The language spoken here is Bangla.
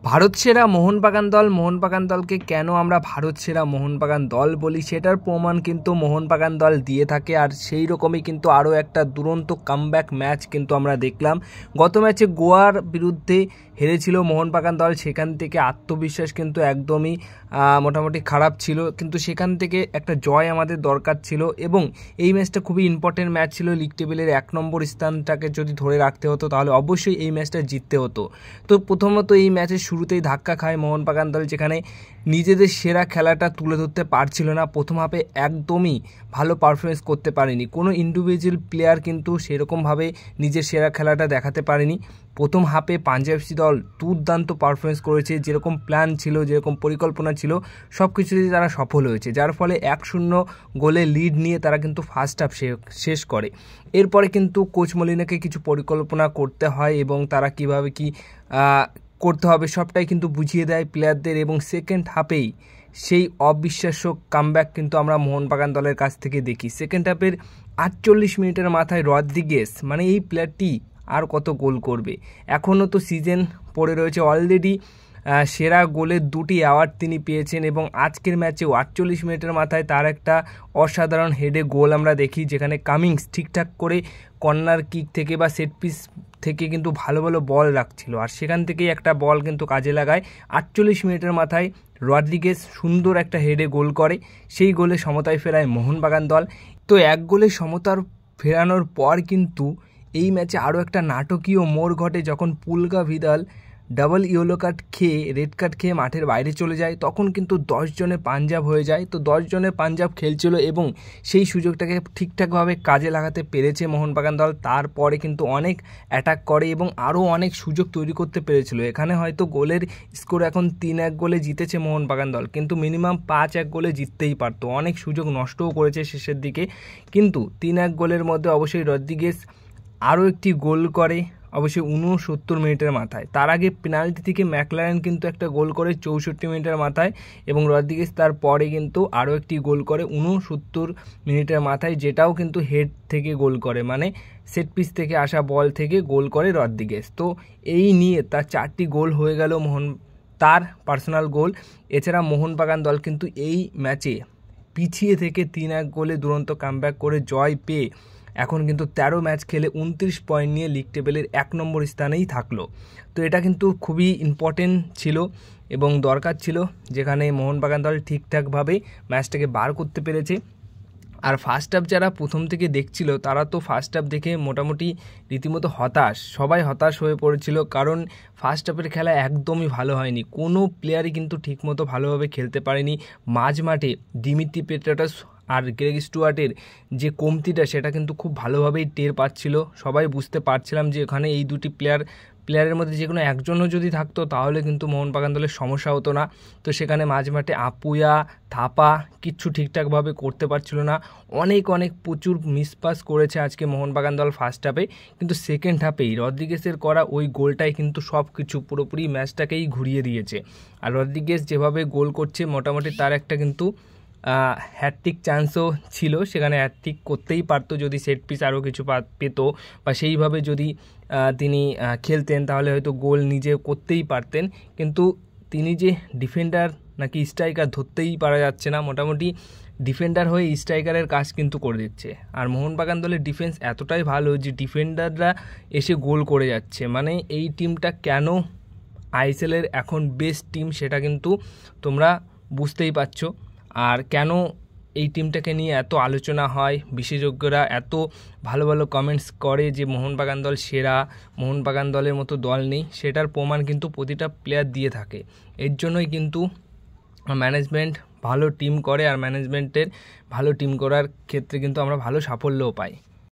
ভারত সেরা মোহনবাগান দলকে কেন আমরা ভারত সেরা মোহনবাগান দল বলি সেটার প্রমাণ কিন্তু মোহনবাগান দল দিয়ে থাকে। আর সেই রকমই কিন্তু আরও একটা দুরন্ত কামব্যাক ম্যাচ কিন্তু আমরা দেখলাম। গত ম্যাচে গোয়ার বিরুদ্ধে হেরেছিল মোহনবাগান দল, সেখান থেকে আত্মবিশ্বাস কিন্তু একদমই মোটামুটি খারাপ ছিল, কিন্তু সেখান থেকে একটা জয় আমাদের দরকার ছিল এবং এই ম্যাচটা খুবই ইম্পর্টেন্ট ম্যাচ ছিল। লিগ টেবিলের 1 নম্বর স্থানটাকে যদি ধরে রাখতে হতো তাহলে অবশ্যই এই ম্যাচটা জিততে হতো। তো প্রথমত এই ম্যাচের শুরুতেই ধাক্কা খায় মোহনবাগান দল, যেখানে নিজেদের সেরা খেলাটা তুলে ধরতে পারছিল না। প্রথম হাফে একদমই ভালো পারফরমেন্স করতে পারেনি, কোনো ইন্ডিভিজুয়াল প্লেয়ার কিন্তু সেরকমভাবে নিজের সেরা খেলাটা দেখাতে পারেনি। প্রথম হাফে পাঞ্জাব এফসি দল দুর্দান্ত পারফরমেন্স করেছে, যেরকম প্ল্যান ছিল, যেরকম পরিকল্পনা ছিল সব কিছুতেই তারা সফল হয়েছে, যার ফলে 1-0 গোলে লিড নিয়ে তারা কিন্তু ফার্স্ট হাফ শেষ করে। এরপরে কিন্তু কোচ মলিনাকে কিছু পরিকল্পনা করতে হয় এবং তারা কিভাবে কি করতে হবে সবটাই কিন্তু বুঝিয়ে দেয় প্লেয়ারদের, এবং সেকেন্ড হাফেই সেই অবিশ্বাস্য কামব্যাক কিন্তু আমরা মোহনবাগান দলের কাছ থেকে দেখি। সেকেন্ড হাফের 48 মিনিটের মাথায় রদ্রিগেস, মানে এই প্লেয়ারটি আর কত গোল করবে, এখনও তো সিজন পড়ে রয়েছে, অলরেডি সেরা গোলের 2টি অ্যাওয়ার্ড তিনি পেয়েছেন এবং আজকের ম্যাচেও 48 মিনিটের মাথায় তার একটা অসাধারণ হেডে গোল আমরা দেখি, যেখানে কামিংস ঠিকঠাক করে কর্নার কিক থেকে বা সেট পিস থেকে কিন্তু ভালো ভালো বল রাখছিল, আর সেখান থেকেই একটা বল কিন্তু কাজে লাগায়। 48 মিনিটের মাথায় রদ্রিগেস সুন্দর একটা হেডে গোল করে, সেই গোলে সমতায় ফেরায় মোহনবাগান দল। তো 1 গোলে সমতার ফেরানোর পর কিন্তু এই ম্যাচে আরও একটা নাটকীয় মোড় ঘটে, যখন পুলকা ভিদাল ডাবল ইয়েলো কার্ড খেয়ে, রেড কার্ড খেয়ে মাঠের বাইরে চলে যায়। তখন কিন্তু 10 জনে পাঞ্জাব হয়ে যায়। তো 10 জনে পাঞ্জাব খেলছিল এবং সেই সুযোগটাকে ঠিকঠাকভাবে কাজে লাগাতে পেরেছে মোহনবাগান দল। তারপরে কিন্তু অনেক অ্যাটাক করে এবং আরও অনেক সুযোগ তৈরি করতে পেরেছিল। এখানে হয়তো গোলের স্কোর এখন 3-1 গোলে জিতেছে মোহনবাগান দল, কিন্তু মিনিমাম 5-1 গোলে জিততেই পারতো। অনেক সুযোগ নষ্টও করেছে শেষের দিকে, কিন্তু 3-1 গোলের মধ্যে অবশ্যই রদ্রিগেস আরও একটি গোল করে, অবশ্যই 69 মিনিটের মাথায়। তার আগে পেনাল্টি থেকে ম্যাকলারেন কিন্তু একটা গোল করে 64 মিনিটের মাথায়, এবং রদ্রিগেস তারপরে কিন্তু আরও একটি গোল করে 69 মিনিটের মাথায়, যেটাও কিন্তু হেড থেকে গোল করে, মানে সেট পিস থেকে আসা বল থেকে গোল করে রদ্রিগেস। তো এই নিয়ে তার 4টি গোল হয়ে গেল তার পার্সোনাল গোল। এছাড়া মোহনবাগান দল কিন্তু এই ম্যাচে পিছিয়ে থেকে 3-1 গোলে দুরন্ত কামব্যাক করে জয় পেয়ে এখন কিন্তু 13 ম্যাচ খেলে 29 পয়েন্ট নিয়ে লিগ টেবিলের 1 নম্বর স্থানেই থাকলো। তো এটা কিন্তু খুবই ইম্পর্টেন্ট ছিল এবং দরকার ছিল, যেখানে মোহনবাগান দল ঠিকঠাকভাবে ম্যাচটাকে বার করতে পেরেছে। আর ফার্স্ট হাফ যারা প্রথম থেকে দেখছিল তারা তো ফার্স্ট হাফ দেখে মোটামুটি রীতিমতো হতাশ, সবাই হতাশ হয়ে পড়েছিল, কারণ ফার্স্ট হাফের খেলা একদমই ভালো হয়নি। কোনো প্লেয়ারই কিন্তু ঠিকমতো ভালোভাবে খেলতে পারেনি। মাঝ মাঠে দিমিত্রি পেট্রাটাস আর গ্রেগ স্টুয়ার্টের যে কমতিটা সেটা কিন্তু খুব ভালোভাবেই টের পাচ্ছিল। সবাই বুঝতে পারছিলাম যে এখানে এই দুটি প্লেয়ারের মধ্যে যে কোনো একজনও যদি থাকতো তাহলে কিন্তু মোহনবাগান দলের সমস্যা হতো না। তো সেখানে মাঝমাঠে আপুয়া, থাপা কিচ্ছু ঠিকঠাকভাবে করতে পারছিল না, অনেক প্রচুর মিসপাস করেছে আজকে মোহনবাগান দল ফার্স্ট হাফে। কিন্তু সেকেন্ড হাফেই রদ্রিগেসের করা ওই গোলটাই কিন্তু সব কিছু পুরোপুরি ম্যাচটাকেই ঘুরিয়ে দিয়েছে। আর রদ্রিগেস যেভাবে গোল করছে, মোটামুটি তার একটা কিন্তু হ্যাটট্রিক চান্সও ছিল, সেখানে হ্যাটট্রিক করতেই পারতো যদি সেট পিস আরও কিছু পেত, বা সেইভাবে যদি তিনি খেলতেন তাহলে হয়তো গোল নিজে করতেই পারতেন। কিন্তু তিনি যে ডিফেন্ডার নাকি স্ট্রাইকার ধরতেই পারা যাচ্ছে না, মোটামুটি ডিফেন্ডার হয়ে স্ট্রাইকারের কাজ কিন্তু করে দিচ্ছে। আর মোহনবাগান দলের ডিফেন্স এতটাই ভালো যে ডিফেন্ডাররা এসে গোল করে যাচ্ছে, মানে এই টিমটা কেন আইএসএলের এখন বেস্ট টিম সেটা কিন্তু তোমরা বুঝতেই পারছো। আর কেন এই টিমটাকে নিয়ে এত আলোচনা হয়, বিশেষজ্ঞরা এত ভালো ভালো কমেন্টস করে যে মোহনবাগান দল সেরা, মোহনবাগান দলের মতো দল নেই, সেটার প্রমাণ কিন্তু প্রতিটা প্লেয়ার দিয়ে থাকে। এর জন্যই কিন্তু ম্যানেজমেন্ট ভালো টিম করে, আর ম্যানেজমেন্টের ভালো টিম করার ক্ষেত্রে কিন্তু আমরা ভালো সাফল্যও পাই।